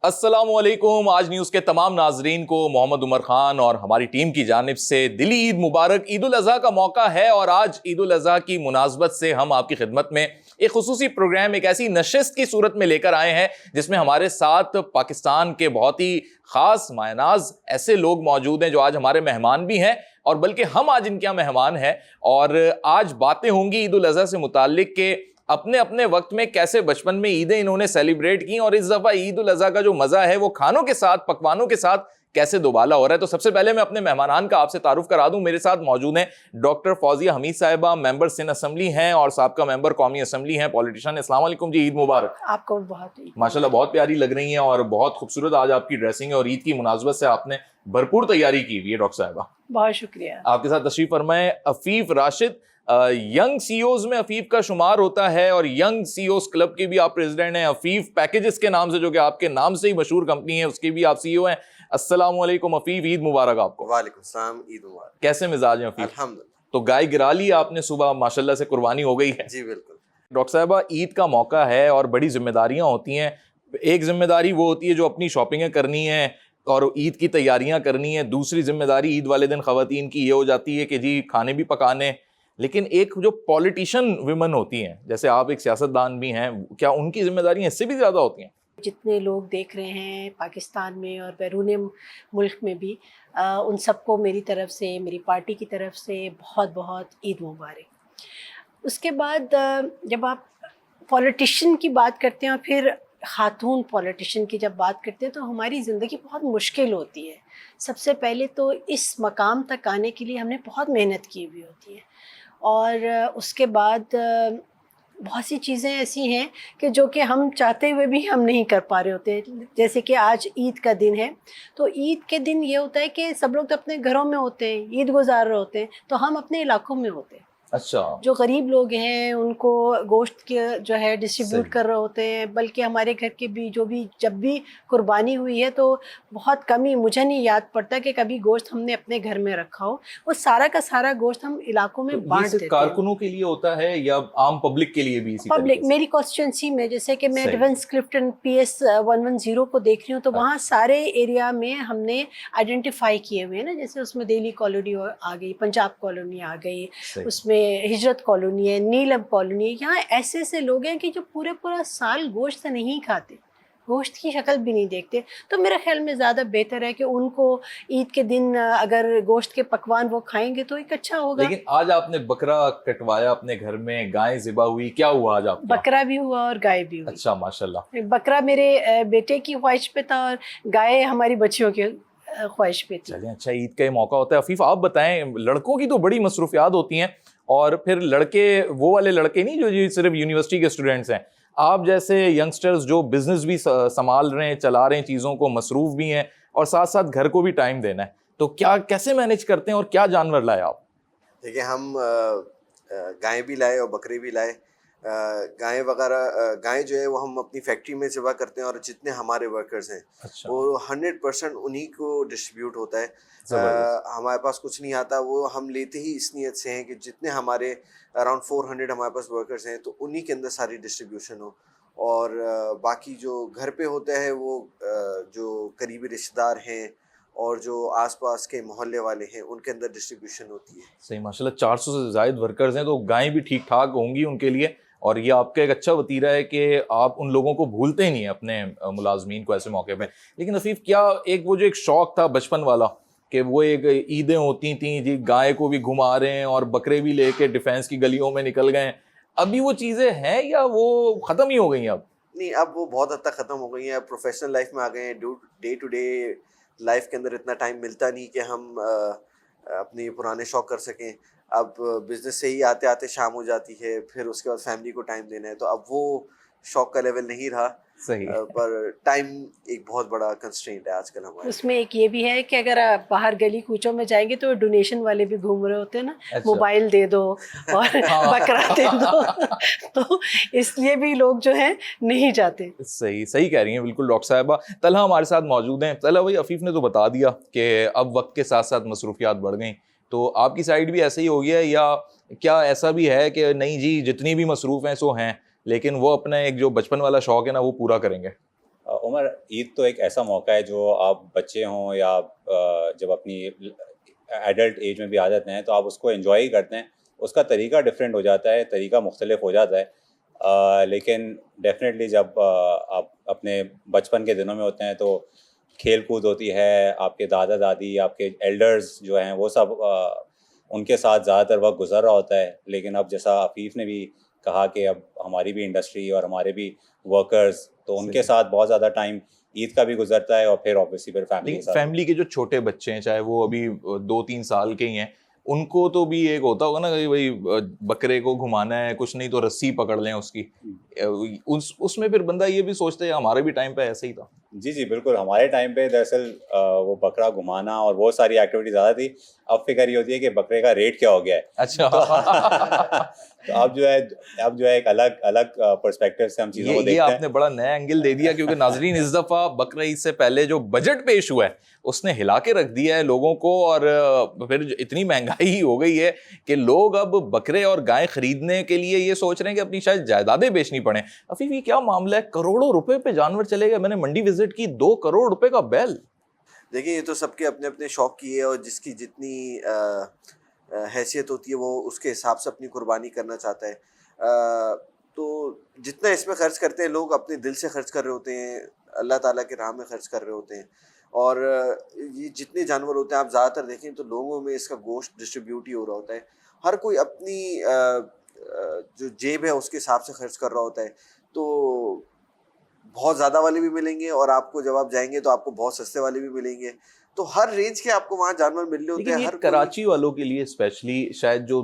السلام علیکم. آج نیوز کے تمام ناظرین کو محمد عمر خان اور ہماری ٹیم کی جانب سے دلی عید مبارک. عید الاضحیٰ کا موقع ہے اور آج عید الاضحیٰ کی مناسبت سے ہم آپ کی خدمت میں ایک خصوصی پروگرام، ایک ایسی نشست کی صورت میں لے کر آئے ہیں جس میں ہمارے ساتھ پاکستان کے بہت ہی خاص مایہ ناز ایسے لوگ موجود ہیں جو آج ہمارے مہمان بھی ہیں، اور بلکہ ہم آج ان کے یہاں مہمان ہیں. اور آج باتیں ہوں گی عید الاضحیٰ سے متعلق کہ اپنے اپنے وقت میں کیسے بچپن میں عیدیں انہوں نے سیلیبریٹ کی، اور اس دفعہ عید الاضحیٰ کا جو مزہ ہے وہ کھانوں کے ساتھ، پکوانوں کے ساتھ کیسے دوبالا ہو رہا ہے. تو سب سے پہلے میں اپنے مہمانان کا آپ سے تعارف کرا دوں. میرے ساتھ موجود ہیں ڈاکٹر فوزیہ حمید صاحبہ، ممبر سندھ اسمبلی ہیں اور سابقہ ممبر قومی اسمبلی ہیں، پولیٹیشین. السلام علیکم جی، عید مبارک. آپ کو بہت ماشاءاللہ بہت پیاری لگ رہی ہیں اور بہت خوبصورت آج آپ کی ڈریسنگ ہے، اور عید کی مناسبت سے آپ نے بھرپور تیاری کی ہوئی ہے. ڈاکٹر صاحبہ بہت شکریہ. آپ کے ساتھ تشریف فرمائیں Afif Rashid. Young CEOs میں عفیف کا شمار ہوتا ہے اور ینگ سی اوز کلب کے بھی آپ پریزیڈنٹ ہیں. عفیف پیکیجز کے نام سے، جو کہ آپ کے نام سے ہی مشہور کمپنی ہے، اس کے بھی آپ سی او ہیں. السلام علیکم عفیف، عید مبارک آپ کو. وعلیکم السلام، عید مبارک. کیسے مزاج ہیں عفیف؟ الحمدللہ. تو گائے گرا لی آپ نے صبح، ماشاءاللہ سے قربانی ہو گئی ہے. جی بالکل. ڈاکٹر صاحبہ، عید کا موقع ہے اور بڑی ذمہ داریاں ہوتی ہیں. ایک ذمہ داری وہ ہوتی ہے جو اپنی شاپنگیں کرنی ہیں اور عید کی تیاریاں کرنی ہیں. دوسری ذمہ داری عید والے دن خواتین کی یہ ہو جاتی ہے کہ جی کھانے بھی پکانے. لیکن ایک جو پولیٹیشین ویمن ہوتی ہیں، جیسے آپ ایک سیاستدان بھی ہیں، کیا ان کی ذمہ داریاں اس سے بھی زیادہ ہوتی ہیں؟ جتنے لوگ دیکھ رہے ہیں پاکستان میں اور بیرون ملک میں بھی، ان سب کو میری طرف سے، میری پارٹی کی طرف سے بہت بہت عید مبارک. اس کے بعد جب آپ پولیٹیشین کی بات کرتے ہیں اور پھر خاتون پولیٹیشین کی جب بات کرتے ہیں تو ہماری زندگی بہت مشکل ہوتی ہے. سب سے پہلے تو اس مقام تک آنے کے لیے ہم نے بہت محنت کی ہوئی ہوتی ہے، اور اس کے بعد بہت سی چیزیں ایسی ہیں کہ جو کہ ہم چاہتے ہوئے بھی ہم نہیں کر پا رہے ہوتے. جیسے کہ آج عید کا دن ہے، تو عید کے دن یہ ہوتا ہے کہ سب لوگ تو اپنے گھروں میں ہوتے ہیں، عید گزار رہے ہوتے ہیں، تو ہم اپنے علاقوں میں ہوتے ہیں. اچھا. جو غریب لوگ ہیں ان کو گوشت کے جو ہے ڈسٹریبیوٹ کر رہے ہوتے ہیں. بلکہ ہمارے گھر کے بھی جب بھی قربانی ہوئی ہے تو بہت کم ہی، مجھے نہیں یاد پڑتا کہ کبھی گوشت ہم نے اپنے گھر میں رکھا ہو. وہ سارا کا سارا گوشت ہم علاقوں میں بانٹ دیتے ہیں. کارکنوں کے لیے ہوتا ہے یا عام پبلک کے لیے بھی؟ پبلک، میری کانسٹیٹوئنسی میں جیسے کہ میں ڈیفنس کلفٹن PS 110 کو دیکھ رہی ہوں، تو وہاں سارے ایریا میں ہم نے آئیڈینٹیفائی کیے ہوئے ہیں نا. جیسے اس میں دہلی کالونی آ گئی، پنجاب کالونی آ گئی، اس میں ہجرت کالونی ہے، نیلم کالونی ہے. یہاں ایسے ایسے لوگ ہیں کہ جو پورا سال گوشت نہیں کھاتے، گوشت کی شکل بھی نہیں دیکھتے. تو میرے خیال میں زیادہ بہتر ہے کہ ان کو عید کے دن اگر گوشت کے پکوان وہ کھائیں گے تو ایک اچھا ہوگا. لیکن آج آپ نے بکرا کٹوایا اپنے گھر میں، گائے ذبح ہوئی، کیا ہوا آج آپ؟ بکرا بھی ہوا اور گائے بھی ہوئی. اچھا، ماشاءاللہ. بکرا میرے بیٹے کی خواہش پہ تھا اور گائے ہماری بچیوں کی خواہش پہ تھی. چلیں، اچھا عید کا یہ موقع ہوتا ہے. عفیف آپ بتائیں، لڑکوں کی تو بڑی مصروفیات ہوتی ہیں، اور پھر لڑکے وہ والے لڑکے نہیں جو جی صرف یونیورسٹی کے اسٹوڈنٹس ہیں. آپ جیسے ینگسٹرز جو بزنس بھی سنبھال رہے ہیں، چلا رہے ہیں چیزوں کو، مصروف بھی ہیں، اور ساتھ ساتھ گھر کو بھی ٹائم دینا ہے، تو کیسے مینیج کرتے ہیں اور کیا جانور لائے آپ؟ دیکھیں، ہم گائے بھی لائے اور بکرے بھی لائے. گائے وغیرہ، گائے جو ہے وہ ہم اپنی فیکٹری میں ذبح کرتے ہیں، اور جتنے ہمارے ورکرز ہیں وہ 100% انہی کو ڈسٹریبیوٹ ہوتا ہے. ہمارے پاس کچھ نہیں آتا، وہ ہم لیتے ہی اس نیت سے ہیں کہ جتنے ہمارے اراؤنڈ 400 ہمارے پاس ورکرز ہیں تو انہی کے اندر ساری ڈسٹریبیوشن ہو. اور باقی جو گھر پہ ہوتا ہے وہ جو قریبی رشتہ دار ہیں اور جو آس پاس کے محلے والے ہیں ان کے اندر ڈسٹریبیوشن ہوتی ہے. صحیح، ماشاءاللہ. 400 سے زائد ورکرز ہیں، تو گائیں بھی ٹھیک ٹھاک ہوں گی ان کے لیے. اور یہ آپ کا ایک اچھا وتیرہ ہے کہ آپ ان لوگوں کو بھولتے ہی نہیں ہیں، اپنے ملازمین کو ایسے موقع پہ. لیکن عفیف، کیا ایک وہ جو ایک شوق تھا بچپن والا کہ وہ ایک عیدیں ہوتی تھیں جی، گائے کو بھی گھما رہے ہیں اور بکرے بھی لے کے ڈیفینس کی گلیوں میں نکل گئے ہیں، ابھی وہ چیزیں ہیں یا وہ ختم ہی ہو گئی ہیں اب؟ نہیں، اب وہ بہت حد تک ختم ہو گئی ہیں. اب پروفیشنل لائف میں آ گئے ہیں. ڈے ٹو ڈے لائف کے اندر اتنا ٹائم ملتا نہیں کہ ہم اپنے پرانے شوق کر سکیں. اب بزنس سے ہی آتے آتے شام ہو جاتی ہے، پھر اس کے بعد فیملی کو ٹائم دینا ہے، تو اب وہ شوق کا لیول نہیں رہا. صحیح. پر ٹائم ایک بہت بڑا کنسٹرینٹ ہے آج کل ہمارے. اس میں ایک یہ بھی ہے کہ اگر آپ باہر گلی کوچوں میں جائیں گے تو ڈونیشن والے بھی گھوم رہے ہوتے ہیں نا، موبائل دے دو اور بکرا دے دو، تو اس لیے بھی لوگ جو ہیں نہیں جاتے. صحیح کہہ رہی ہیں بالکل ڈاکٹر صاحبہ. طلحہ ہمارے ساتھ موجود ہیں. طلحہ، وہی عفیف نے تو بتا دیا کہ اب وقت کے ساتھ ساتھ مصروفیات بڑھ گئیں، تو آپ کی سائڈ بھی ایسا ہی ہو گیا ہے یا کیا ایسا بھی ہے کہ نہیں جی جتنی بھی مصروف ہیں سو ہیں، لیکن وہ اپنا ایک جو بچپن والا شوق ہے نا وہ پورا کریں گے؟ عمر، عید تو ایک ایسا موقع ہے جو آپ بچے ہوں یا جب اپنی ایڈلٹ ایج میں بھی آ جاتے ہیں تو آپ اس کو انجوائے ہی کرتے ہیں. اس کا طریقہ ڈفرینٹ ہو جاتا ہے, طریقہ مختلف ہو جاتا ہے, لیکن ڈیفینیٹلی جب آپ اپنے بچپن کے دنوں میں ہوتے ہیں تو کھیل کود ہوتی ہے, آپ کے دادا دادی, آپ کے ایلڈرز جو ہیں وہ سب ان کے ساتھ زیادہ تر وقت گزر رہا ہوتا ہے. لیکن اب جیسا عفیف نے بھی کہا کہ اب ہماری بھی انڈسٹری اور ہمارے بھی ورکرز, تو ان کے ساتھ بہت زیادہ ٹائم عید کا بھی گزرتا ہے, اور پھر آبویسلی پھر فیملی کے جو چھوٹے بچے ہیں, چاہے وہ ابھی 2-3 سال کے ہی ہیں, ان کو تو بھی ایک ہوتا ہوگا نا کہ بھائی بکرے کو گھمانا ہے, کچھ نہیں تو رسی پکڑ لیں اس کی. اس میں پھر بندہ یہ بھی سوچتا ہے ہمارے بھی ٹائم پہ ایسے ہی تھا. جی جی بالکل, ہمارے ٹائم پہ دراصل وہ بکرا گھمانا اور وہ ساری ایکٹیویٹی زیادہ تھی. اب فکر یہ ہوتی ہے کہ بکرے کا ریٹ کیا ہو گیا ہے. اچھا, تو اب جو ہے ایک الگ پرسپیکٹیو سے ہم چیزوں کو دیکھتے ہیں. یہ آپ نے بڑا نیا اینگل دے دیا, کیونکہ ناظرین اس دفعہ بقرہ عید سے پہلے جو بجٹ پیش ہوا ہے اس نے ہلا کے رکھ دیا ہے لوگوں کو, اور پھر اتنی مہنگائی ہو گئی ہے کہ لوگ اب بکرے اور گائے خریدنے کے لیے یہ سوچ رہے ہیں کہ اپنی شاید جائیدادیں بیچنی پڑیں. عفیف یہ کیا معاملہ ہے, کروڑوں روپے پہ جانور چلے گئے. میں نے منڈی وزٹ کی, 2 کروڑ روپے کا بیل. دیکھیں یہ تو سب کے اپنے اپنے شوق کی ہے, اور جس کی جتنی حیثیت ہوتی ہے وہ اس کے حساب سے اپنی قربانی کرنا چاہتا ہے. تو جتنا اس میں خرچ کرتے ہیں لوگ اپنے دل سے خرچ کر رہے ہوتے ہیں, اللہ تعالیٰ کے راہ میں خرچ کر رہے ہوتے ہیں. اور یہ جتنے جانور ہوتے ہیں آپ زیادہ تر دیکھیں تو لوگوں میں اس کا گوشت ڈسٹریبیوٹ ہی ہو رہا ہوتا ہے. ہر کوئی اپنی جو جیب ہے اس کے حساب سے خرچ کر رہا ہوتا ہے. تو بہت زیادہ والے بھی ملیں گے, اور آپ کو جب آپ جائیں گے تو آپ کو بہت سستے والے بھی ملیں گے. تو ہر رینج کے آپ کو وہاں جانور مل رہے ہوتے ہیں. ہر کراچی والوں کے لیے اسپیشلی, شاید جو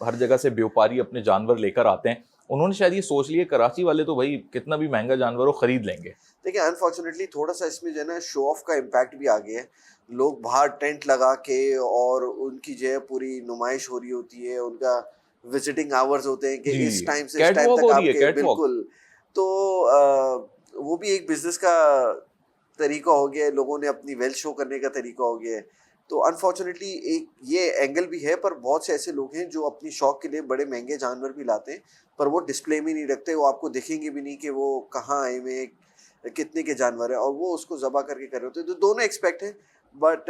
ہر جگہ سے بیوپاری اپنے جانور لے کر آتے ہیں, انہوں نے شاید یہ سوچ لیا کراچی والے تو بھائی کتنا بھی مہنگا جانور ہو خرید لیں گے. دیکھیں انفارچونیٹلی تھوڑا سا اس میں جو ہے نا شو آف کا امپیکٹ بھی آ گیا ہے. لوگ باہر ٹینٹ لگا کے اور ان کی جو ہے پوری نمائش ہو رہی ہوتی ہے, ان کا وزٹنگ آورز ہوتے ہیں کہ اس ٹائم سے اس ٹائم تک آپ کے, بالکل. تو وہ بھی ایک بزنس کا طریقہ ہو گیا ہے, لوگوں نے اپنی ویلتھ شو کرنے کا طریقہ ہو گیا ہے. تو انفارچونیٹلی ایک یہ اینگل بھی ہے, پر بہت سے ایسے لوگ ہیں جو اپنی شوق کے لیے بڑے مہنگے جانور بھی لاتے ہیں, پر وہ ڈسپلے میں نہیں رکھتے. وہ آپ کو دیکھیں گے بھی نہیں کہ وہ کہاں آئے ہوئے, کتنے کے جانور ہیں, اور وہ اس کو ذبح کر کے کر رہے ہوتے ہیں. تو دونوں ایکسپیکٹ ہیں, بٹ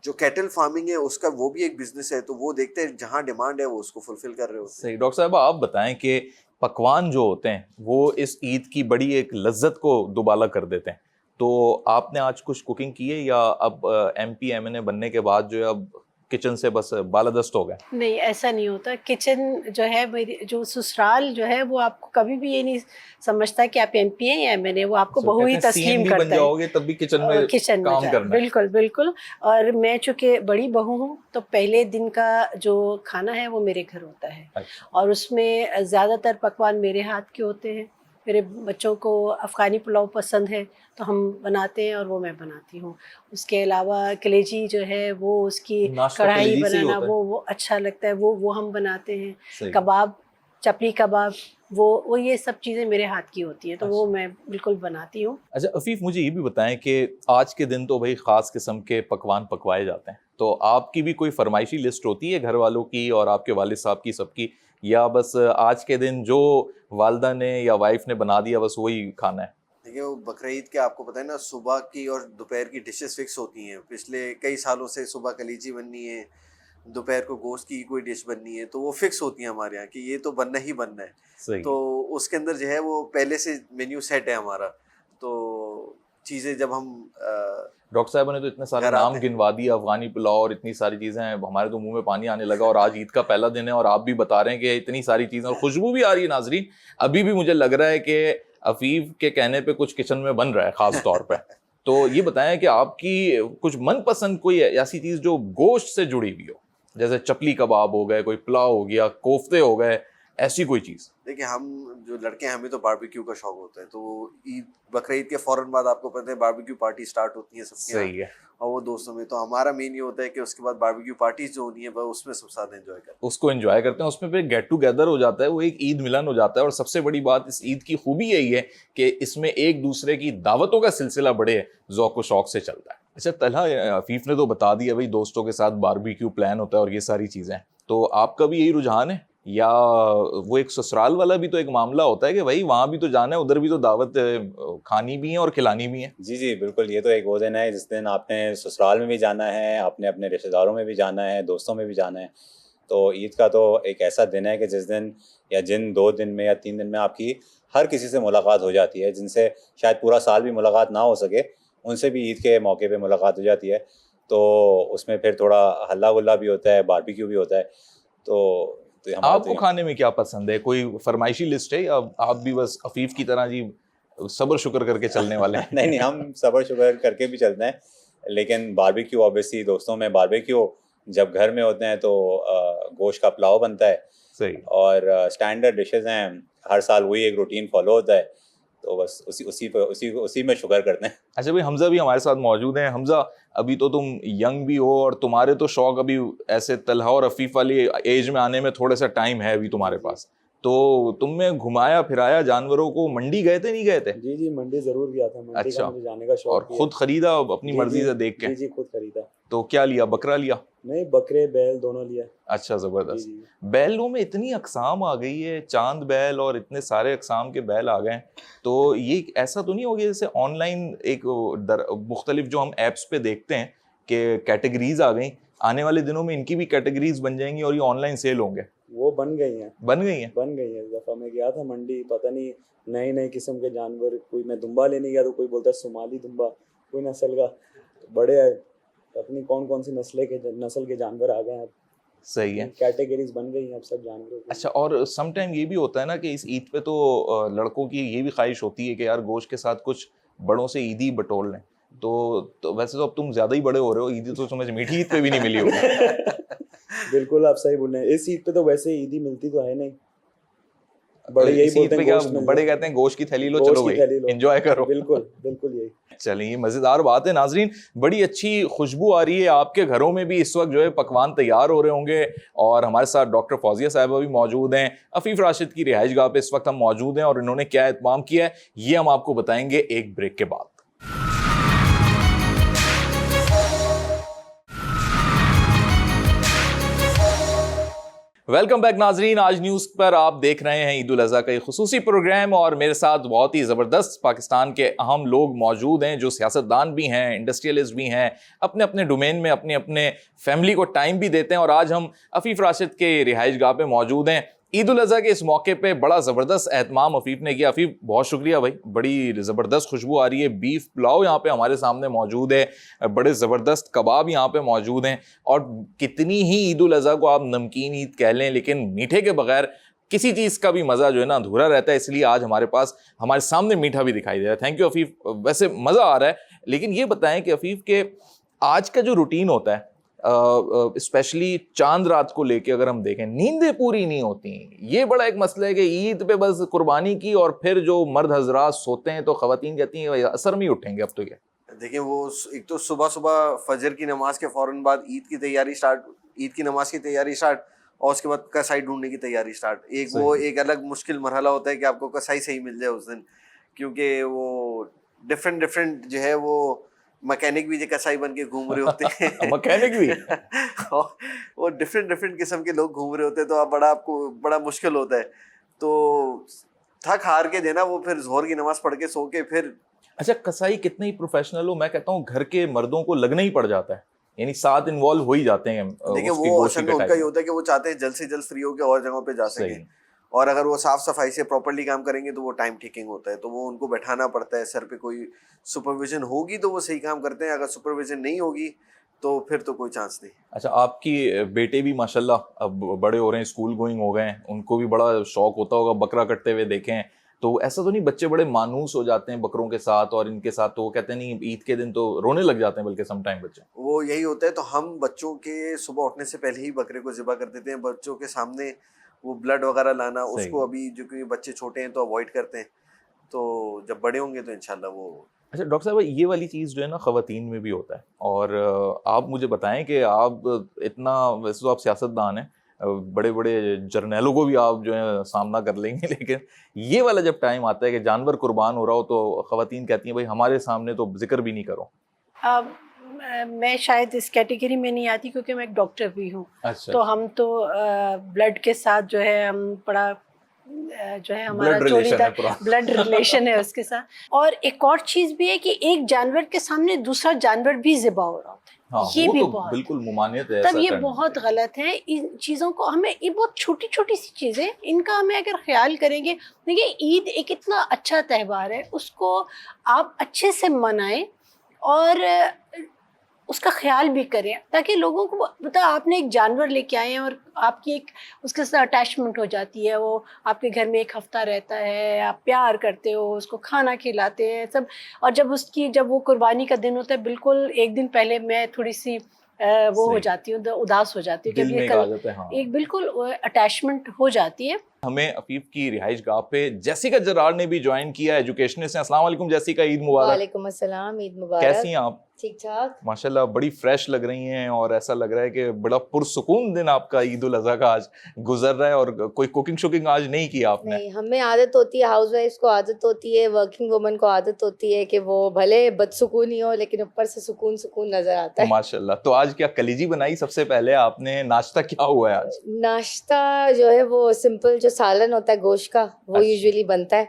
جو کیٹل فارمنگ ہے اس کا وہ بھی ایک بزنس ہے, تو وہ دیکھتے ہیں جہاں ڈیمانڈ ہے وہ اس کو فلفل کر رہے ہوتے ہیں. صحیح. ڈاکٹر صاحب آپ بتائیں کہ پکوان جو ہوتے ہیں وہ اس عید کی بڑی ایک لذت کو دوبالا کر دیتے ہیں, تو آپ نے آج کچھ کوکنگ کی ہے یا اب MP MNA بننے کے بعد جو ہے اب کچن سے بس بالادست ہو گئے؟ نہیں, ایسا نہیں ہوتا. کچن جو ہے میری جو سسرال جو ہے وہ آپ کو کبھی بھی یہ نہیں سمجھتا کہ آپ MP ہیں یا MNA, وہ آپ کو بہو ہی تسلیم کرتا ہے. بن جاؤ گے تب بھی کچن میں کام کرنا. بالکل بالکل. اور میں چونکہ بڑی بہو ہوں تو پہلے دن کا جو کھانا ہے وہ میرے گھر ہوتا ہے, اور اس میں زیادہ تر پکوان میرے ہاتھ کے ہوتے ہیں. میرے بچوں کو افغانی پلاؤ پسند ہے تو ہم بناتے ہیں اور وہ میں بناتی ہوں. اس کے علاوہ کلیجی جو ہے وہ اس کی کڑھائی بنانا وہ اچھا لگتا ہے, وہ ہم بناتے ہیں. کباب, چپلی کباب, وہ یہ سب چیزیں میرے ہاتھ کی ہوتی ہیں, تو وہ میں بالکل بناتی ہوں. اچھا عفیف, مجھے یہ بھی بتائیں کہ آج کے دن تو بھائی خاص قسم کے پکوان پکوائے جاتے ہیں, تو آپ کی بھی کوئی فرمائشی لسٹ ہوتی ہے گھر والوں کی اور آپ کے والد صاحب کی, سب کی, یا بس آج کے دن جو والدہ نے یا وائف نے بنا دیا بس وہی کھانا ہے؟ دیکھیں وہ بقرعید کے آپ کو پتہ ہے نا, صبح کی اور دوپہر کی ڈشز فکس ہوتی ہیں. پچھلے کئی سالوں سے صبح کلیجی بننی ہے, دوپہر کو گوشت کی کوئی ڈش بننی ہے, تو وہ فکس ہوتی ہیں ہمارے یہاں کہ یہ تو بننا ہی بننا ہے. تو اس کے اندر جو ہے وہ پہلے سے مینیو سیٹ ہے ہمارا. تو چیزیں جب ہم ڈاکٹر صاحب نے تو اتنے سارے نام گنوا دیے, افغانی پلاؤ اور اتنی ساری چیزیں ہیں, ہمارے تو منہ میں پانی آنے لگا. اور آج عید کا پہلا دن ہے اور آپ بھی بتا رہے ہیں کہ اتنی ساری چیزیں, اور خوشبو بھی آ رہی ہے. ناظرین ابھی بھی مجھے لگ رہا ہے کہ عفیف کے کہنے پہ کچھ کچن میں بن رہا ہے خاص طور پہ. تو یہ بتائیں کہ آپ کی کچھ من پسند کوئی ایسی چیز جو گوشت سے جڑی ہوئی ہو, جیسے چپلی کباب ہو گئے, کوئی پلاؤ ہو گیا, کوفتے ہو گئے, ایسی کوئی چیز؟ دیکھیں ہم جو لڑکے ہیں ہمیں تو باربیکیو کا شوق ہوتا ہے, تو عید بقرعید کے فوراً بعد آپ کو پتہ ہے باربیکیو پارٹی سٹارٹ ہوتی ہیں سب کی. صحیح ہے. اور وہ دوستوں میں, تو ہمارا مین یہ ہوتا ہے کہ اس کے بعد باربیکیو پارٹیز جو ہونی ہے اس میں سب ساتھ انجوائے کرتے ہیں, اس کو انجوائے کرتے ہیں. اس میں پھر گیٹ ٹوگیدر ہو جاتا ہے, وہ ایک عید ملن ہو جاتا ہے. اور سب سے بڑی بات اس عید کی خوبی یہی ہے کہ اس میں ایک دوسرے کی دعوتوں کا سلسلہ بڑے ذوق و شوق سے چلتا ہے. اچھا طلحہ, عفیف نے تو بتا دیا بھائی دوستوں کے ساتھ باربیکیو پلان ہوتا ہے اور یہ ساری چیزیں, تو آپ کا بھی یہی رجحان ہے یا وہ ایک سسرال والا بھی تو ایک معاملہ ہوتا ہے کہ بھائی وہاں بھی تو جانا ہے, ادھر بھی تو دعوت کھانی بھی ہے اور کھلانی بھی ہے. جی جی بالکل, یہ تو ایک وہ دن ہے جس دن آپ نے سسرال میں بھی جانا ہے, آپ نے اپنے رشتہ داروں میں بھی جانا ہے, دوستوں میں بھی جانا ہے. تو عید کا تو ایک ایسا دن ہے کہ جس دن یا جن 2 دن میں یا 3 دن میں آپ کی ہر کسی سے ملاقات ہو جاتی ہے, جن سے شاید پورا سال بھی ملاقات نہ ہو سکے, ان سے بھی عید کے موقع پہ ملاقات ہو جاتی ہے. تو اس میں پھر تھوڑا ہلا گلا بھی ہوتا ہے, باربیکیو بھی ہوتا ہے. تو آپ کو کھانے میں کیا پسند ہے, کوئی فرمائشی لسٹ ہے یا آپ بھی بس عفیف کی طرح جی صبر شکر کر کے چلنے والے ہیں؟ نہیں, ہم صبر شکر کر کے بھی چلتے ہیں, لیکن باربیکیو اوبیسلی دوستوں میں باربیکیو, جب گھر میں ہوتے ہیں تو گوشت کا پلاؤ بنتا ہے. صحیح. اور اسٹینڈرڈ ڈشز ہیں, ہر سال وہی ایک روٹین فالو ہوتا ہے, تو بس اسی میں شکر کرتے ہیں. اچھا بھائی, حمزہ بھی ہمارے ساتھ موجود ہیں. حمزہ, ابھی تو تم ینگ بھی ہو اور تمہارے تو شوق ابھی ایسے طلحہ اور عفیف والی ایج میں آنے میں تھوڑا سا ٹائم ہے ابھی تمہارے پاس, تو تم نے گھمایا پھرایا جانوروں کو, منڈی گئے تھے نہیں گئے تھے؟ جی جی منڈی ضرور گیا تھا. منڈی اچھا, کا مجھے جانے کا شوق اور خود خریدا اپنی مرضی سے دیکھ کے؟ جی جی خود خریدا. تو کیا لیا, بکرا لیا؟ نہیں, بکرے بیل دونوں لیا. اچھا زبردست. جی. بیلوں میں اتنی اقسام آ گئی ہے, چاند بیل اور اتنے سارے اقسام کے بیل آ گئے ہیں, تو یہ ایسا تو نہیں ہو گیا جیسے آن لائن ایک مختلف جو ہم ایپس پہ دیکھتے ہیں کہ کیٹیگریز آ گئیں, آنے والے دنوں میں ان کی بھی کیٹیگریز بن جائیں گی اور یہ آن لائن سیل ہوں گے؟ وہ بن گئی ہیں. بن گئی ہیں. اس دفعہ میں گیا تھا منڈی, پتہ نہیں نئے قسم کے جانور, کوئی میں دمبا لینے گیا تو کوئی بولتا ہے صومالی دمبا, کوئی نسل کا, بڑے اپنی کون سی نسل کے جانور آ گئے ہیں. صحیح ہے, کیٹیگریز بن گئی ہیں اب سب جانوروں کی. اچھا, اور سم ٹائم یہ بھی ہوتا ہے نا کہ اس عید پہ تو لڑکوں کی یہ بھی خواہش ہوتی ہے کہ یار گوشت کے ساتھ کچھ بڑوں سے عیدی بٹور لیں, تو ویسے تو اب تم زیادہ ہی بڑے ہو رہے ہو, عیدی تو تمہیں میٹھی عید پہ بھی نہیں ملی ہوگی. بالکل آپ صحیح بول رہے ہیں, اس عید پہ تو ویسے عیدی ملتی تو ہے نہیں. بڑے یہی بولتے ہیں گوشت, بڑے کہتے ہیں گوشت کی تھیلی لو, چلو بھائی انجوائے کرو. بالکل یہی. چلیں, یہ مزیدار بات ہے. ناظرین, بڑی اچھی خوشبو آ رہی ہے, آپ کے گھروں میں بھی اس وقت جو ہے پکوان تیار ہو رہے ہوں گے, اور ہمارے ساتھ ڈاکٹر فوزیہ صاحبہ بھی موجود ہیں. عفیف راشد کی رہائش گاہ پہ اس وقت ہم موجود ہیں, اور انہوں نے کیا اہتمام کیا ہے یہ ہم آپ کو بتائیں گے ایک بریک کے بعد. ویلکم بیک ناظرین, آج نیوز پر آپ دیکھ رہے ہیں عید الاضحیٰ کا یہ خصوصی پروگرام, اور میرے ساتھ بہت ہی زبردست پاکستان کے اہم لوگ موجود ہیں جو سیاستدان بھی ہیں, انڈسٹریلسٹ بھی ہیں, اپنے اپنے ڈومین میں اپنے اپنے فیملی کو ٹائم بھی دیتے ہیں. اور آج ہم عفیف راشد کے رہائش گاہ پہ موجود ہیں. عید الاضحیٰ کے اس موقع پہ بڑا زبردست اہتمام عفیف نے کیا. عفیف بہت شکریہ بھائی, بڑی زبردست خوشبو آ رہی ہے. بیف پلاؤ یہاں پہ ہمارے سامنے موجود ہے, بڑے زبردست کباب یہاں پہ موجود ہیں, اور کتنی ہی عید الاضحیٰ کو آپ نمکین عید کہہ لیں, لیکن میٹھے کے بغیر کسی چیز کا بھی مزہ جو ہے نا ادھورا رہتا ہے. اس لیے آج ہمارے سامنے میٹھا بھی دکھائی دے رہا ہے. تھینک یو عفیف, ویسے مزہ آ رہا ہے. لیکن یہ بتائیں کہ عفیف کے آج کا جو روٹین ہوتا ہے, اسپیشلی چاند رات کو لے کے اگر ہم دیکھیں, نیندیں پوری نہیں ہوتی. یہ بڑا ایک مسئلہ ہے کہ عید پہ بس قربانی کی, اور پھر جو مرد حضرات سوتے ہیں تو خواتین کہتی ہیں اثر میں ہی اٹھیں گے اب تو. کیا دیکھیں, وہ ایک تو صبح فجر کی نماز کے فوراً بعد عید کی نماز کی تیاری اسٹارٹ, اور اس کے بعد کسائی ڈھونڈنے کی تیاری اسٹارٹ. وہ ایک الگ مشکل مرحلہ ہوتا ہے کہ آپ کو کسائی صحیح مل جائے اس دن, کیونکہ وہ ڈفرینٹ جو ہے وہ مکینک بھی جو کسائی بن کے گھوم رہے ہوتے ہیں. مکینک بھی وہ ڈفرینٹ قسم کے لوگ گھوم رہے ہوتے ہیں, تو آپ کو بڑا مشکل ہوتا ہے. تو تھک ہار کے دینا, وہ پھر ظہر کی نماز پڑھ کے سو کے پھر. اچھا, کسائی کتنے ہی پروفیشنل ہو, میں کہتا ہوں گھر کے مردوں کو لگنا ہی پڑ جاتا ہے, یعنی ساتھ انوالو ہو ہی جاتے ہیں. دیکھیں, وہ اصل میں ان کا یہ ہوتا ہے کہ وہ چاہتے ہیں جلد سے جلد فری ہو کے اور جگہوں پہ جا سکیں, اور اگر وہ صاف صفائی سے پراپرلی کام کریں گے تو وہ ٹائم ٹیکنگ ہوتا ہے, تو وہ ان کو بیٹھانا پڑتا ہے. سر پہ کوئی سپرویژن ہوگی تو وہ صحیح کام کرتے ہیں, اگر سپرویژن نہیں ہوگی تو پھر تو کوئی چانس نہیں. اچھا, آپ کی بیٹے بھی ماشاءاللہ اب بڑے ہو رہے ہیں, اسکول گوئنگ ہو گئے ہیں, ان کو بھی بڑا شوق ہوتا ہوگا بکرا کٹتے ہوئے دیکھیں, تو ایسا تو نہیں بچے بڑے مانوس ہو جاتے ہیں بکروں کے ساتھ, اور ان کے ساتھ تو وہ کہتے ہیں نہیں عید کے دن تو رونے لگ جاتے ہیں, بلکہ سم ٹائم بچے وہ یہی ہوتا ہے. تو ہم بچوں کے صبح اٹھنے سے پہلے ہی بکرے کو ذبح کر دیتے ہیں. بچوں کے سامنے وہ بلڈ وغیرہ لانا, اس کو ابھی جو کہ بچے چھوٹے ہیں تو اوائڈ کرتے ہیں, تو جب بڑے ہوں گے تو انشاءاللہ وہ. اچھا ڈاکٹر صاحب, یہ والی چیز جو ہے نا خواتین میں بھی ہوتا ہے, اور آپ مجھے بتائیں کہ آپ اتنا, ویسے تو آپ سیاستدان ہیں, بڑے بڑے جرنیلوں کو بھی آپ جو ہے سامنا کر لیں گے, لیکن یہ والا جب ٹائم آتا ہے کہ جانور قربان ہو رہا ہو تو خواتین کہتی ہیں بھائی ہمارے سامنے تو ذکر بھی نہیں کرو. میں شاید اس کیٹیگری میں نہیں آتی کیونکہ میں ایک ڈاکٹر بھی ہوں. اچھا تو ہم تو بلڈ کے ساتھ جو ہے ہم بڑا جو ہے ہمارا بلڈ ریلیشن ہے اس کے ساتھ. اور ایک اور چیز بھی ہے کہ ایک جانور کے سامنے دوسرا جانور بھی ذبح ہو رہا ہوتا ہے. یہ بھی بہت بالکل ممانعت ہے. تب یہ بہت غلط ہے. ان چیزوں کو ہمیں, یہ بہت چھوٹی چھوٹی سی چیزیں, ان کا ہمیں اگر خیال کریں گے. دیکھیے عید ایک اتنا اچھا تہوار ہے, اس کو آپ اچھے سے منائیں اور اس کا خیال بھی کریں تاکہ لوگوں کو پتہ آپ نے ایک جانور لے کے آئے ہیں اور آپ کی ایک اس کے ساتھ اٹیچمنٹ ہو جاتی ہے. وہ آپ کے گھر میں ایک ہفتہ رہتا ہے, آپ پیار کرتے ہو, اس کو کھانا کھلاتے ہیں سب. اور جب وہ قربانی کا دن ہوتا ہے, بالکل ایک دن پہلے میں تھوڑی سی وہ ہو جاتی ہوں, اداس ہو جاتی ہوں کہ ایک بالکل اٹیچمنٹ ہو جاتی ہے. ہمیں عفیف کی رہائش گاہ پہ جیسیکا جرار نے بھی جوائن کیا, ایجوکیشنسٹ ہیں. السلام علیکم جیسیکا, عید مبارک. وعلیکم السلام, عید مبارک. کیسی ہیں آپ؟ ٹھیک ٹھاک ماشاءاللہ, بڑی فریش لگ رہی ہیں اور ایسا لگ رہا ہے کہ بڑا پرسکون دن آپ کا عید الاضحیٰ کا آج گزر رہا ہے. اور کوئی کوکنگ شوکنگ آج نہیں کی آپ نے؟ نہیں, ہمیں عادت ہوتی ہے, ہاؤس وائفس کو عادت ہوتی ہے, ورکنگ وومن کو عادت ہوتی ہے کہ وہ بھلے بدسکون ہی ہو لیکن اوپر سے سکون سکون نظر آتا ہے. ماشاءاللہ. تو آج کیا کلیجی بنائی سب سے پہلے آپ نے؟ ناشتہ کیا ہوا ہے آج؟ ناشتہ جو ہے وہ سمپل جو سالن ہوتا ہے گوشت کا, وہ یوزولی بنتا ہے.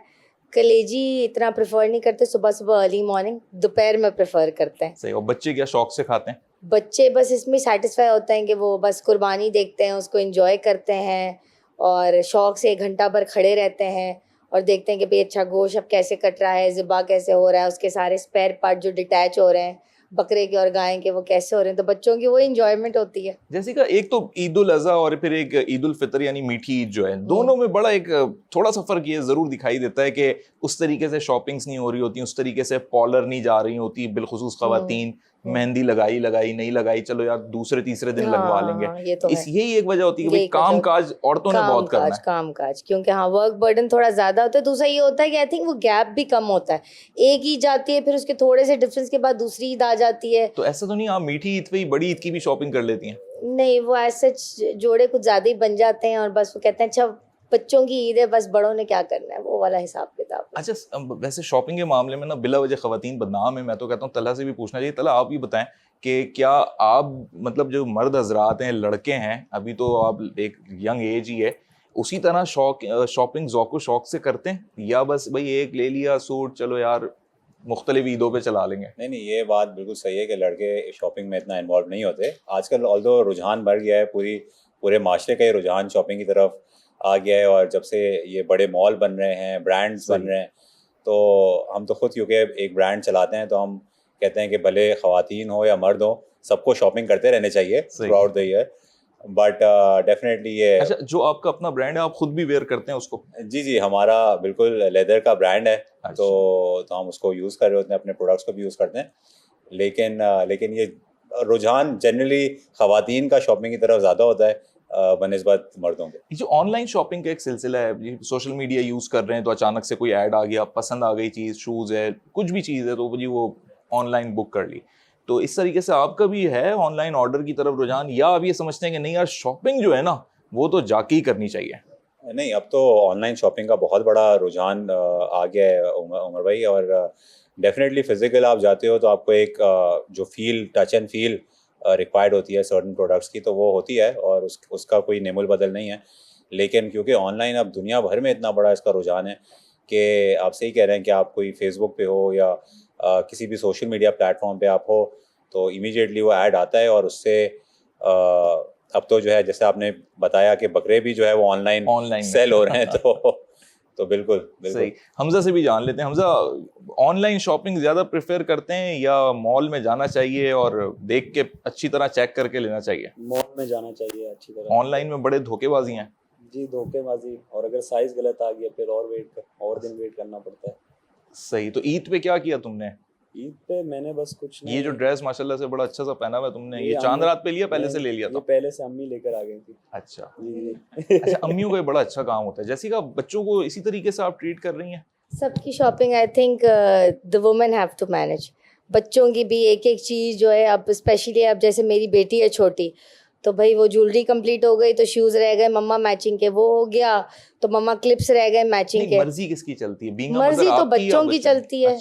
کلیجی اتنا پریفر نہیں کرتے, صبح صبح ارلی مارننگ, دوپہر میں پریفر کرتے ہیں. صحیح. اور بچے کیا شوق سے کھاتے ہیں؟ بچے بس اس میں سیٹسفائی ہوتے ہیں کہ وہ بس قربانی دیکھتے ہیں, اس کو انجوائے کرتے ہیں اور شوق سے 1 گھنٹہ بھر کھڑے رہتے ہیں اور دیکھتے ہیں کہ بھئی اچھا گوشت اب کیسے کٹ رہا ہے, ذبح کیسے ہو رہا ہے, اس کے سارے اسپیئر پارٹ جو ڈیٹیچ ہو رہے ہیں بکرے کے اور گائے کے وہ کیسے ہو رہے ہیں. تو بچوں کی وہ انجوائمنٹ ہوتی ہے. جیسے کہ ایک تو عید الاضحیٰ اور پھر ایک عید الفطر یعنی میٹھی عید جو ہے, دونوں میں بڑا ایک تھوڑا سا فرق یہ ضرور دکھائی دیتا ہے کہ اس طریقے سے شاپنگس نہیں ہو رہی ہوتی, اس طریقے سے پارلر نہیں جا رہی ہوتی, بالخصوص خواتین مہندی لگائی نہیں لگائی, چلو یار دوسرے تیسرے دن لگوا لیں گے. یہی ایک وجہ ہوتی ہے کہ کام کاج عورتوں نے بہت کرنا ہے. کام کاج کیونکہ ہاں ورک برڈن تھوڑا زیادہ ہوتا ہے. دوسرا یہ ہوتا ہے کہ آئی تھنک وہ گیپ بھی کم ہوتا ہے. ایک عید جاتی ہے پھر اس کے تھوڑے سے ڈفرینس کے بعد دوسری عید آ جاتی ہے. تو ایسا تو نہیں آپ میٹھی عید پہ ہی بڑی عید کی بھی شاپنگ کر لیتی ہیں؟ نہیں, وہ ایسے جوڑے کچھ زیادہ ہی بن جاتے ہیں اور بس وہ کہتے ہیں اچھا بچوں کی عید ہے, بس بڑوں نے کیا کرنا ہے, وہ والا حساب کتاب. اچھا, ویسے شاپنگ کے معاملے میں نا بلا وجہ خواتین بدنام ہے. میں تو کہتا ہوں طلحہ سے بھی پوچھنا چاہیے. طلحہ آپ بھی بتائیں کہ کیا آپ مطلب جو مرد حضرات ہیں, لڑکے ہیں, ابھی تو آپ ایک ینگ ایج ہی ہے, اسی طرح شاپنگ ذوق و شوق سے کرتے ہیں یا بس بھائی ایک لے لیا سوٹ چلو یار مختلف عیدوں پہ چلا لیں گے؟ نہیں, یہ بات بالکل صحیح ہے کہ لڑکے شاپنگ میں اتنا انوالو نہیں ہوتے آج کل. آلدو رجحان بڑھ گیا ہے, پورے معاشرے کا یہ رجحان شاپنگ کی طرف آ گیا ہے. اور جب سے یہ بڑے مال بن رہے ہیں, برانڈز بن رہے ہیں, تو ہم تو خود کیونکہ ایک برانڈ چلاتے ہیں تو ہم کہتے ہیں کہ بھلے خواتین ہو یا مرد ہو سب کو شاپنگ کرتے رہنے چاہیے throughout the year. But definitely یہ اچھا, جو آپ کا اپنا برانڈ ہے آپ خود بھی ویئر کرتے ہیں اس کو؟ جی, ہمارا بالکل لیدر کا برانڈ ہے. تو ہم اس کو یوز کر رہے ہوتے ہیں, اپنے پروڈکٹس کو بھی یوز کرتے ہیں. لیکن یہ رجحان جنرلی خواتین کا شاپنگ کی طرف زیادہ ہوتا ہے بنسبت مردوں کے. جو آن لائن شاپنگ کا ایک سلسلہ ہے, سوشل میڈیا یوز کر رہے ہیں تو اچانک سے کوئی ایڈ آ گیا, پسند آ گئی چیز, شوز ہے, کچھ بھی چیز ہے, تو جی وہ آن لائن بک کر لی. تو اس طریقے سے آپ کا بھی ہے آن لائن آرڈر کی طرف رجحان, یا آپ یہ سمجھتے ہیں کہ نہیں یار شاپنگ جو ہے نا وہ تو جا کے ہی کرنی چاہیے؟ نہیں, اب تو آن لائن شاپنگ کا بہت بڑا رجحان آ گیا ہے عمر بھائی. اور ڈیفینیٹلی فزیکل آپ جاتے ہو تو آپ کو ایک جو فیل, ٹچ اینڈ فیل ریکوائرڈ ہوتی ہے سرٹن پروڈکٹس کی, تو وہ ہوتی ہے اور اس کا کوئی نیم البدل نہیں ہے. لیکن کیونکہ آن لائن اب دنیا بھر میں اتنا بڑا اس کا رجحان ہے کہ آپ صحیح کہہ رہے ہیں کہ آپ کوئی فیس بک پہ ہو یا کسی بھی سوشل میڈیا پلیٹ فارم پہ آپ ہو تو امیجیٹلی وہ ایڈ آتا ہے. اور اس سے اب تو جو ہے جیسے آپ نے بتایا کہ بکرے بھی جو ہے وہ آن لائن سیل ہو رہے ہیں. تو بالکل صحیح. حمزہ سے بھی جان لیتے ہیں. حمزہ, آن لائن شاپنگ زیادہ پریفر کرتے ہیں یا مال میں جانا چاہیے اور دیکھ کے اچھی طرح چیک کر کے لینا چاہیے؟ مال میں جانا چاہیے اچھی طرح. آن لائن میں بڑے دھوکے بازی ہیں. جی, دھوکے بازی, اور اگر سائز غلط آ گیا پھر اور دن ویٹ کرنا پڑتا ہے. صحیح. تو عید پہ کیا کیا تم نے؟ عید پہ میں نے بس کچھ نہیں. یہ جو ڈریس ماشاءاللہ سے بڑا اچھا سا پہنا ہوا ہے تم نے, یہ چاند رات پہ لیا پہلے سے لے لیا تھا؟ پہلے سے امی لے کر آ گئی تھی. اچھا جی. اچھا, امیوں کا بڑا اچھا کام ہوتا ہے. جیسے کہ بچوں کو اسی طریقے سے آپ ٹریٹ کر رہی ہیں؟ سب کی shopping I think the woman have to manage. بچوں کی بھی ایک ایک چیز جو ہے, اب اسپیشلی اب جیسے میری بیٹی ہے چھوٹی, تو بھائی وہ جولری کمپلیٹ ہو گئی تو شوز رہ گئے مما میچنگ کے, وہ ہو گیا تو مما کلپس رہ گئے میچنگ کے. مرضی کس کی چلتی ہے؟ مرضی تو بچوں کی چلتی ہے.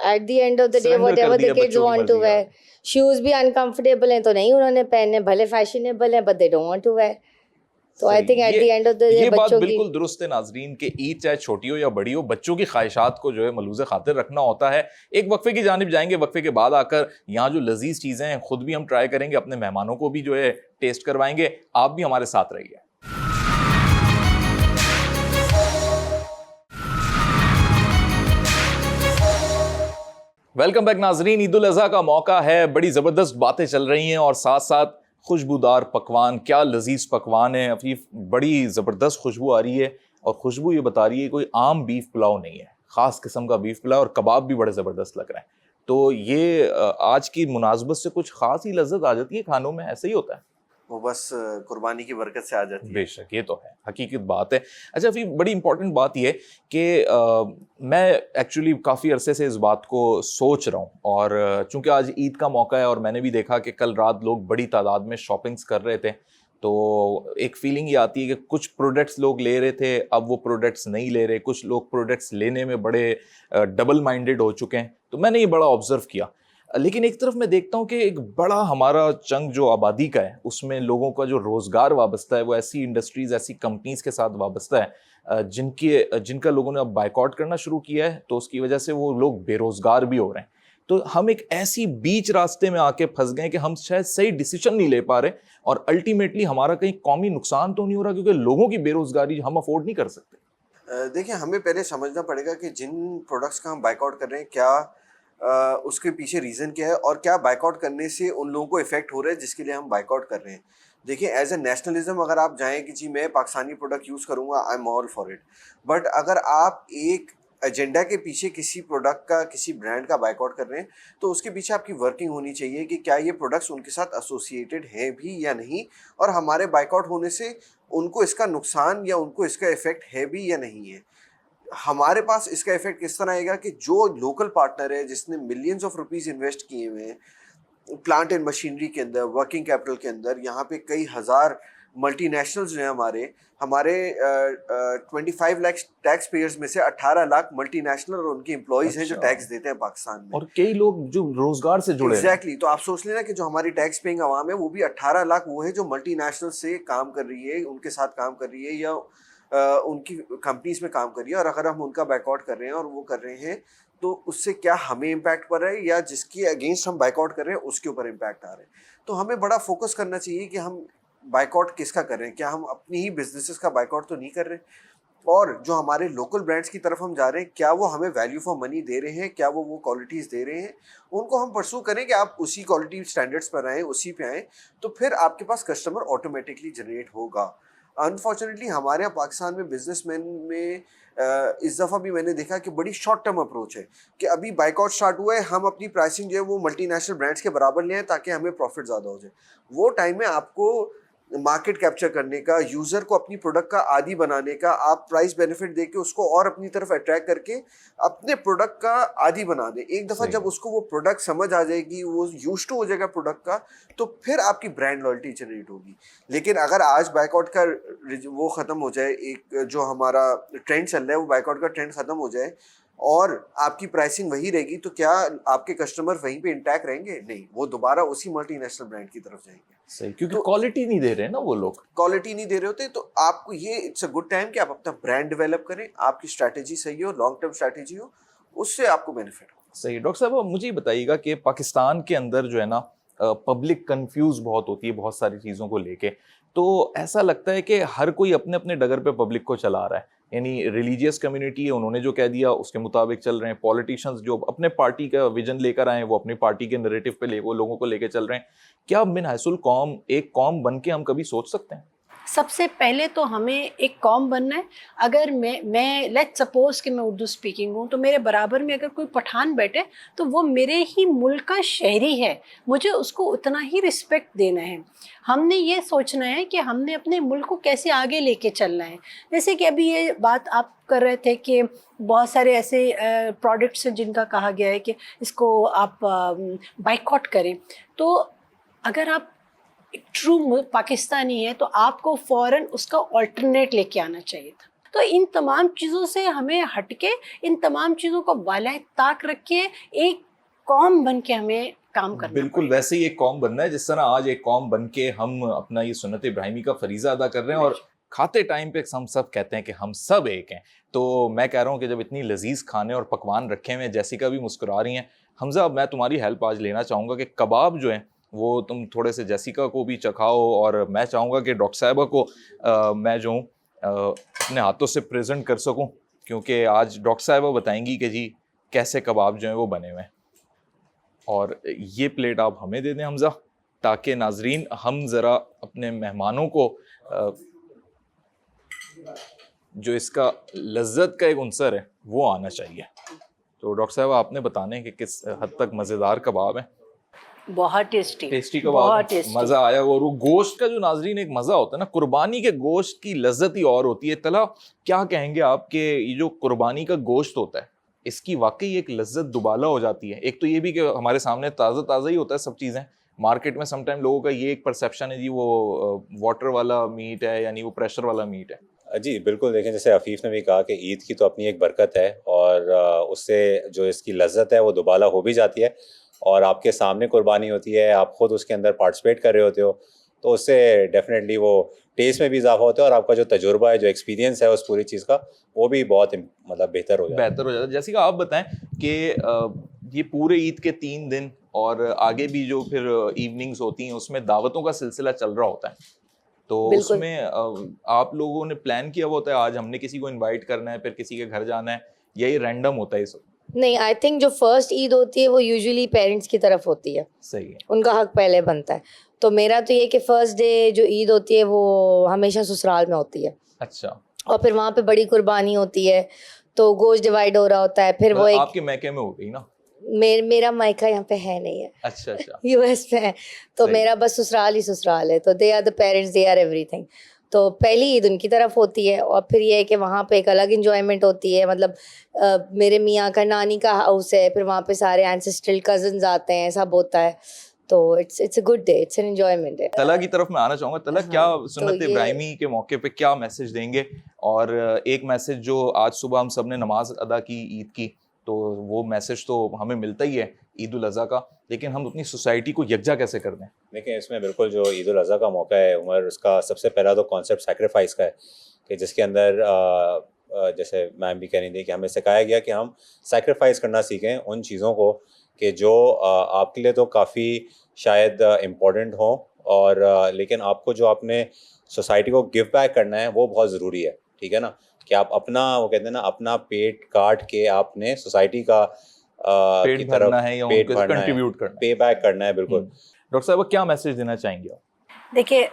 At the end of the day whatever the kids want to wear. Shoes بھی انکمفرٹیبل ہیں تو نہیں انہوں نے پہننے, بھلے فیشنیبل ہیں but they don't want to wear. تو I think at the end of the day یہ بات بچوں کی بالکل درست ہے ناظرین کہ عید چاہے چھوٹی ہو یا بڑی ہو, بچوں کی خواہشات کو جو ہے ملحوظ خاطر رکھنا ہوتا ہے. ایک وقفے کی جانب جائیں گے, وقفے کے بعد آ کر یہاں جو لذیذ چیزیں ہیں خود بھی ہم ٹرائی کریں گے, اپنے مہمانوں کو بھی جو ہے ٹیسٹ کروائیں گے. آپ بھی ہمارے ساتھ رہیے. ویلکم بیک ناظرین. عید الاضحیٰ کا موقع ہے, بڑی زبردست باتیں چل رہی ہیں اور ساتھ ساتھ خوشبودار پکوان. کیا لذیذ پکوان ہے عفیف, بڑی زبردست خوشبو آ رہی ہے اور خوشبو یہ بتا رہی ہے کوئی عام بیف پلاؤ نہیں ہے, خاص قسم کا بیف پلاؤ, اور کباب بھی بڑے زبردست لگ رہے ہیں. تو یہ آج کی مناسبت سے کچھ خاص ہی لذت آ جاتی ہے کھانوں میں, ایسا ہی ہوتا ہے؟ وہ بس قربانی کی برکت سے آ جاتی ہے. بے شک, یہ تو ہے, حقیقت بات ہے. اچھا پھر بڑی امپورٹنٹ بات یہ کہ میں ایکچولی کافی عرصے سے اس بات کو سوچ رہا ہوں, اور چونکہ آج عید کا موقع ہے اور میں نے بھی دیکھا کہ کل رات لوگ بڑی تعداد میں شاپنگز کر رہے تھے, تو ایک فیلنگ یہ آتی ہے کہ کچھ پروڈکٹس لوگ لے رہے تھے, اب وہ پروڈکٹس نہیں لے رہے. کچھ لوگ پروڈکٹس لینے میں بڑے ڈبل مائنڈیڈ ہو چکے ہیں. تو میں نے یہ بڑا آبزرو کیا. لیکن ایک طرف میں دیکھتا ہوں کہ ایک بڑا ہمارا چنک جو آبادی کا ہے اس میں لوگوں کا جو روزگار وابستہ ہے وہ ایسی انڈسٹریز, ایسی کمپنیز کے ساتھ وابستہ ہے جن کا لوگوں نے اب بائیکاٹ کرنا شروع کیا ہے, تو اس کی وجہ سے وہ لوگ بے روزگار بھی ہو رہے ہیں. تو ہم ایک ایسی بیچ راستے میں آ کے پھنس گئے کہ ہم شاید صحیح ڈیسیشن نہیں لے پا رہے, اور الٹیمیٹلی ہمارا کہیں قومی نقصان تو نہیں ہو رہا کیونکہ لوگوں کی بے روزگاری ہم افورڈ نہیں کر سکتے. دیکھیں, ہمیں پہلے سمجھنا پڑے گا کہ جن پروڈکٹس کا ہم بائک آؤٹ کر رہے ہیں کیا اس کے پیچھے ریزن کیا ہے, اور کیا بائک آؤٹ کرنے سے ان لوگوں کو افیکٹ ہو رہا ہے جس کے لیے ہم بائک آؤٹ کر رہے ہیں. دیکھیں, ایز اے نیشنلزم اگر آپ جائیں کہ جی میں پاکستانی پروڈکٹ یوز کروں گا, I am all for it. But اگر آپ ایک ایجنڈا کے پیچھے کسی پروڈکٹ کا, کسی برانڈ کا بائک آؤٹ کر رہے ہیں, تو اس کے پیچھے آپ کی ورکنگ ہونی چاہیے کہ کیا یہ پروڈکٹس ان کے ساتھ ایسوسیٹیڈ ہیں بھی یا نہیں, اور ہمارے بائک آؤٹ ہونے سے ان کو اس کا نقصان یا ان کو اس کا افیکٹ ہے بھی یا نہیں ہے. ہمارے پاس اس کا افیکٹ کس طرح آئے گا کہ جو لوکل پارٹنر ہے جس نے ملینز آف روپیز انویسٹ کیے ہوئے ہیں پلانٹ اینڈ مشینری کے اندر, ورکنگ کیپٹل کے اندر, یہاں پہ کئی ہزار ملٹی نیشنلز جو ہیں ہمارے 25 لاکھ ٹیکس پیئرز میں سے 18 لاکھ ملٹی نیشنل اور ان کے امپلائیز ہیں جو ٹیکس دیتے ہیں پاکستان میں, اور کئی لوگ جو روزگار سے جڑے ہیں. ایگزیکٹلی. تو آپ سوچ لینا کہ جو ہماری ٹیکس پیئنگ عوام ہے وہ بھی 18 لاکھ وہ ہے جو ملٹی نیشنل سے کام کر رہی ہے, ان کے ساتھ کام کر رہی ہے یا ان کی کمپنیز میں کام کر رہی ہے. اور اگر ہم ان کا بائک آؤٹ کر رہے ہیں اور وہ کر رہے ہیں تو اس سے کیا ہمیں امپیکٹ پڑ رہا ہے یا جس کے اگینسٹ ہم بائک آؤٹ کر رہے ہیں اس کے اوپر امپیکٹ آ رہا ہے. تو ہمیں بڑا فوکس کرنا چاہیے کہ ہم بائک آؤٹ کس کا کر رہے ہیں. کیا ہم اپنی ہی بزنسز کا بائک آؤٹ تو نہیں کر رہے, اور جو ہمارے لوکل برانڈس کی طرف ہم جا رہے ہیں کیا وہ ہمیں ویلیو فار منی دے رہے ہیں, کیا وہ کوالٹیز دے رہے ہیں, ان کو ہم پرسو کریں کہ آپ اسی کوالٹی اسٹینڈرڈس پر آئیں, اسی پہ آئیں, تو پھر آپ کے پاس کسٹمر آٹومیٹکلی جنریٹ ہوگا. انفارچونیٹلی ہمارے یہاں پاکستان میں بزنس مین میں اس دفعہ بھی میں نے دیکھا کہ بڑی شارٹ ٹرم اپروچ ہے کہ ابھی بائک آؤٹ اسٹارٹ ہوا ہے, ہم اپنی پرائسنگ جو ہے وہ ملٹی نیشنل برانڈس کے برابر لے آئیں تاکہ ہمیں پروفٹ زیادہ ہو جائے. وہ ٹائم ہے آپ کو مارکیٹ کیپچر کرنے کا, یوزر کو اپنی پروڈکٹ کا عادی بنانے کا, آپ پرائز بینیفٹ دے کے اس کو اور اپنی طرف اٹریکٹ کر کے اپنے پروڈکٹ کا عادی بنا دیں. ایک دفعہ جب اس کو وہ پروڈکٹ سمجھ آ جائے گی, وہ یوز ٹو ہو جائے گا پروڈکٹ کا, تو پھر آپ کی برانڈ لائلٹی جنریٹ ہوگی. لیکن اگر آج بائک آؤٹ کا وہ ختم ہو جائے, ایک جو ہمارا ٹرینڈ چل رہا ہے وہ بائک آؤٹ کا ٹرینڈ ختم ہو جائے اور آپ کی پرائسنگ وہی رہے گی, تو کیا آپ کے کسٹمر وہیں پہ انٹیکٹ رہیں گے؟ نہیں, وہ دوبارہ اسی ملٹی نیشنل برانڈ کی طرف جائیں گے. صحیح, کیونکہ کوالٹی نہیں دے رہے نا وہ لوگ, کوالٹی نہیں دے رہے ہوتے. تو آپ کو یہ اٹس اے گڈ ٹائم کہ آپ اپنا برانڈ ڈیولپ کریں, آپ کی اسٹریٹجی صحیح ہو, لانگ ٹرم اسٹریٹجی ہو, اس سے آپ کو بینیفٹ ہو. صحیح. ڈاکٹر صاحب مجھے یہ بتائیے گا کہ پاکستان کے اندر جو ہے نا پبلک کنفیوز بہت ہوتی ہے بہت ساری چیزوں کو لے کے, تو ایسا لگتا ہے کہ ہر کوئی اپنے اپنے ڈگر پہ پبلک کو چلا رہا ہے. یعنی ریلیجیس کمیونٹی ہے, انہوں نے جو کہہ دیا اس کے مطابق چل رہے ہیں. پولیٹیشینز جو اپنے پارٹی کا ویژن لے کر آئے ہیں وہ اپنی پارٹی کے نریٹو پہ وہ لوگوں کو لے کے چل رہے ہیں. کیا من حیث القوم ایک قوم بن کے ہم کبھی سوچ سکتے ہیں؟ سب سے پہلے تو ہمیں ایک قوم بننا ہے. اگر میں لیٹ سپوز کہ میں اردو اسپیکنگ ہوں, تو میرے برابر میں اگر کوئی پٹھان بیٹھے تو وہ میرے ہی ملک کا شہری ہے, مجھے اس کو اتنا ہی رسپیکٹ دینا ہے. ہم نے یہ سوچنا ہے کہ ہم نے اپنے ملک کو کیسے آگے لے کے چلنا ہے. جیسے کہ ابھی یہ بات آپ کر رہے تھے کہ بہت سارے ایسے پروڈکٹس ہیں جن کا کہا گیا ہے کہ اس کو آپ بائیکاٹ کریں. تو اگر آپ ایک ٹرو پاکستانی ہے تو آپ کو فوراً اس کا آلٹرنیٹ لے کے آنا چاہیے تھا. تو ان تمام چیزوں سے ہمیں ہٹ کے, ان تمام چیزوں کو بالائے طاق رکھ کے ایک قوم بن کے ہمیں کام کرنا. بالکل ویسے ہی ایک قوم بننا ہے جس طرح آج ایک قوم بن کے ہم اپنا یہ سنت ابراہیمی کا فریضہ ادا کر رہے ہیں, اور کھاتے ٹائم پہ ہم سب کہتے ہیں کہ ہم سب ایک ہیں. تو میں کہہ رہا ہوں کہ جب اتنی لذیذ کھانے اور پکوان رکھے ہوئے ہیں, جیسیکا بھی مسکرا رہی ہیں, حمزہ میں تمہاری ہیلپ آج لینا چاہوں گا کہ کباب جو ہیں وہ تم تھوڑے سے جیسیکا کو بھی چکھاؤ, اور میں چاہوں گا کہ ڈاکٹر صاحبہ کو میں جو ہوں اپنے ہاتھوں سے پریزنٹ کر سکوں, کیونکہ آج ڈاکٹر صاحبہ بتائیں گی کہ جی کیسے کباب جو ہیں وہ بنے ہوئے ہیں. اور یہ پلیٹ آپ ہمیں دے دیں حمزہ, تاکہ ناظرین ہم ذرا اپنے مہمانوں کو جو اس کا لذت کا ایک عنصر ہے وہ آنا چاہیے. تو ڈاکٹر صاحب آپ نے بتانے ہیں کہ کس حد تک مزیدار کباب ہیں. بہت ٹیسٹی کباب, بہت ٹیسٹی, مزہ آیا. اور وہ گوشت کا جو ناظرین ایک مزہ ہوتا ہے نا, قربانی کے گوشت کی لذت ہی اور ہوتی ہے. طلحہ کیا کہیں گے آپ کہ یہ جو قربانی کا گوشت ہوتا ہے اس کی واقعی ایک لذت دوبالا ہو جاتی ہے. ایک تو یہ بھی کہ ہمارے سامنے تازہ تازہ ہی ہوتا ہے سب چیزیں. مارکیٹ میں سم ٹائم لوگوں کا یہ ایک پرسیپشن ہے جی وہ واٹر والا میٹ ہے, یعنی وہ پریشر والا میٹ ہے. جی بالکل, دیکھیں جیسے عفیف نے بھی کہا کہ عید کی تو اپنی ایک برکت ہے, اور اس سے جو اس کی لذت ہے وہ دوبالا ہو بھی جاتی ہے, اور آپ کے سامنے قربانی ہوتی ہے, آپ خود اس کے اندر پارٹیسپیٹ کر رہے ہوتے ہو, تو اس سے ڈیفینیٹلی وہ ٹیسٹ میں بھی اضافہ ہوتا ہے, اور آپ کا جو تجربہ ہے, جو ایکسپیرینس ہے اس پوری چیز کا, وہ بھی بہت مطلب بہتر ہو جاتا ہے. جیسے کہ آپ بتائیں کہ یہ پورے عید کے 3 دن اور آگے بھی جو پھر ایوننگز ہوتی ہیں اس میں دعوتوں کا سلسلہ چل رہا ہوتا ہے, تو اس میں آپ لوگوں نے پلان کیا ہوا ہوتا ہے آج ہم نے کسی کو انوائٹ کرنا ہے, پھر کسی کے گھر جانا ہے, یا یہ رینڈم ہوتا ہے یہ سب؟ نہیں, آئی تھنک جو فرسٹ عید ہوتی ہے وہ یوزلی پیرنٹس کی طرف ہوتی ہے. صحیح ہے, ان کا حق پہلے بنتا ہے. تو میرا تو یہ کہ فرسٹ ڈے جو عید ہوتی ہے وہ ہمیشہ سسرال میں ہوتی ہے. اچھا, اور پھر وہاں پہ بڑی قربانی ہوتی ہے, تو گوشت ڈیوائڈ ہو رہا ہوتا ہے. پھر وہ آپ کے میکے میں ہو گئی نا؟ میرا مائکہ یہاں پہ ہے نہیں ہے. اچھا اچھا, یو ایس میں ہے, تو میرا بس سسرال ہی سسرال ہے. تو they are the parents, they are everything. تو پہلی عید ان کی طرف ہوتی ہے, اور پھر یہ ہے کہ وہاں پہ ایک الگ انجوائمنٹ ہوتی ہے. مطلب میرے میاں کا نانی کا ہاؤس ہے, پھر وہاں پہ سارے اینسسٹرل کزنز آتے ہیں, سب ہوتا ہے. تو it's a good day, it's an enjoyment ہے. طلحہ کی طرف میں آنا چاہوں گا. طلحہ کیا سنت ابراہیمی کے موقع پہ کیا میسج دیں گے؟ اور ایک میسج جو آج صبح ہم سب نے نماز ادا کی عید کی, تو وہ میسج تو ہمیں ملتا ہی ہے عید الاضحیٰ کا, لیکن ہم اپنی سوسائٹی کو یکجا کیسے کر دیں؟ دیکھیں اس میں بالکل جو عید الاضحیٰ کا موقع ہے عمر, اس کا سب سے پہلا تو کانسیپٹ سیکریفائس کا ہے, کہ جس کے اندر جیسے میم بھی کہہ رہی تھی کہ ہمیں سکھایا گیا کہ ہم سیکریفائس کرنا سیکھیں ان چیزوں کو کہ جو آپ کے لیے تو کافی شاید امپورٹنٹ ہوں, اور لیکن آپ کو جو آپ نے سوسائٹی کو گیو بیک کرنا ہے وہ بہت ضروری ہے. ٹھیک ہے نا, کہ آپ اپنا وہ کہتے ہیں نا اپنا پیٹ کاٹ کے آپ نے سوسائٹی کا پیٹ بھرنا ہے یا ان کو کنٹریبیوٹ کرنا ہے, پے بیک کرنا ہے. بالکل. ڈاکٹر صاحب کیا میسج دینا چاہیں گے آپ؟ دیکھیے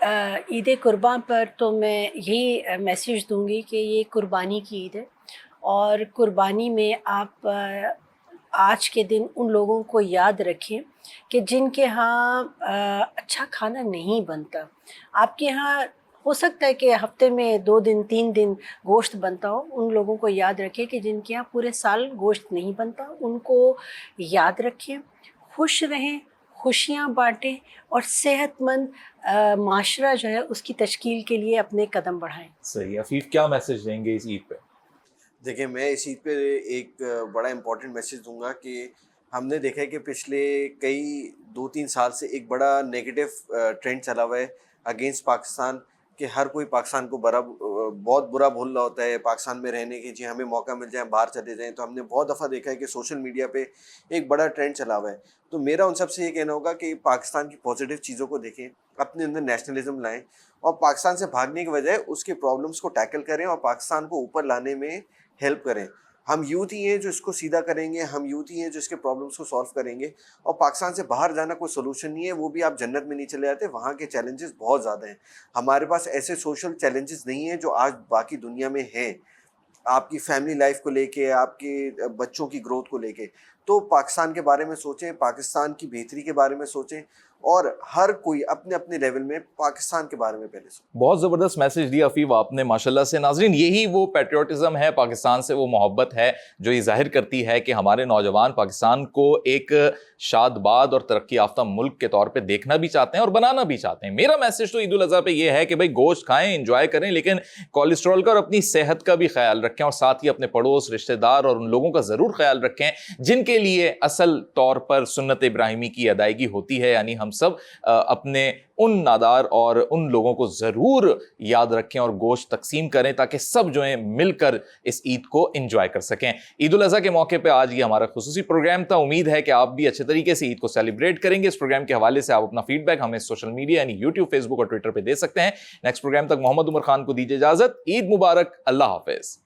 عید قربان پر تو میں یہی میسیج دوں گی کہ یہ قربانی کی عید ہے, اور قربانی میں آپ آج کے دن ان لوگوں کو یاد رکھیں کہ جن کے ہاں اچھا کھانا نہیں بنتا. آپ کے ہاں ہو سکتا ہے کہ ہفتے میں 2 دن 3 دن گوشت بنتا ہو, ان لوگوں کو یاد رکھیں کہ جن کے یہاں پورے سال گوشت نہیں بنتا, ان کو یاد رکھیں. خوش رہیں, خوشیاں بانٹیں, اور صحت مند معاشرہ جو ہے اس کی تشکیل کے لیے اپنے قدم بڑھائیں. صحیح. عفیف کیا میسج دیں گے اس عید پہ؟ دیکھیں میں اس عید پہ ایک بڑا امپورٹنٹ میسیج دوں گا کہ ہم نے دیکھا ہے کہ پچھلے کئی 2-3 سال سے ایک بڑا نیگیٹو ٹرینڈ چلا ہوا ہے اگینسٹ پاکستان, کہ ہر کوئی پاکستان کو بہت برا بھول رہا ہوتا ہے پاکستان میں رہنے کی. جی ہمیں موقع مل جائے باہر چلے جائیں. تو ہم نے بہت دفعہ دیکھا ہے کہ سوشل میڈیا پہ ایک بڑا ٹرینڈ چلا ہوا ہے. تو میرا ان سب سے یہ کہنا ہوگا کہ پاکستان کی پازیٹیو چیزوں کو دیکھیں, اپنے اندر نیشنلزم لائیں, اور پاکستان سے بھاگنے کی بجائے اس کے پرابلمس کو ٹیکل کریں اور پاکستان کو اوپر لانے میں ہیلپ کریں. ہم یوتھ ہی ہیں جو اس کو سیدھا کریں گے, ہم یوتھ ہی ہیں جو اس کے پرابلمس کو سالو کریں گے. اور پاکستان سے باہر جانا کوئی سولوشن نہیں ہے, وہ بھی آپ جنت میں نہیں چلے جاتے, وہاں کے چیلنجز بہت زیادہ ہیں. ہمارے پاس ایسے سوشل چیلنجز نہیں ہیں جو آج باقی دنیا میں ہیں, آپ کی فیملی لائف کو لے کے, آپ کے بچوں کی گروتھ کو لے کے. تو پاکستان کے بارے میں سوچیں, پاکستان کی بہتری کے بارے میں سوچیں, اور ہر کوئی اپنے اپنے لیول میں پاکستان کے بارے میں پہلے سوچے. بہت زبردست میسج دیا عفیف آپ نے ماشاءاللہ سے. ناظرین یہی وہ پیٹریوٹزم ہے, پاکستان سے وہ محبت ہے جو یہ ظاہر کرتی ہے کہ ہمارے نوجوان پاکستان کو ایک شاد باد اور ترقی یافتہ ملک کے طور پہ دیکھنا بھی چاہتے ہیں اور بنانا بھی چاہتے ہیں. میرا میسج تو عید الاضحیٰ پہ یہ ہے کہ بھائی گوشت کھائیں, انجوائے کریں, لیکن کولیسٹرول کا اور اپنی صحت کا بھی خیال رکھیں, اور ساتھ ہی اپنے پڑوس, رشتہ دار اور ان لوگوں کا ضرور خیال رکھیں جن کے لیے اصل طور پر سنت ابراہیمی کی ادائیگی ہوتی ہے. یعنی ہم سب اپنے ان نادار اور ان لوگوں کو ضرور یاد رکھیں اور گوشت تقسیم کریں تاکہ سب جو ہیں مل کر اس عید کو انجوائے کر سکیں. عید الاضحیٰ کے موقع پہ آج یہ ہمارا خصوصی پروگرام تھا. امید ہے کہ آپ بھی اچھے طریقے سے عید کو سیلیبریٹ کریں گے. اس پروگرام کے حوالے سے آپ اپنا فیڈ بیک ہمیں سوشل میڈیا یعنی یوٹیوب, فیس بک اور ٹویٹر پہ دے سکتے ہیں. نیکسٹ پروگرام تک محمد عمر خان کو دیجیے اجازت. عید مبارک, اللہ حافظ.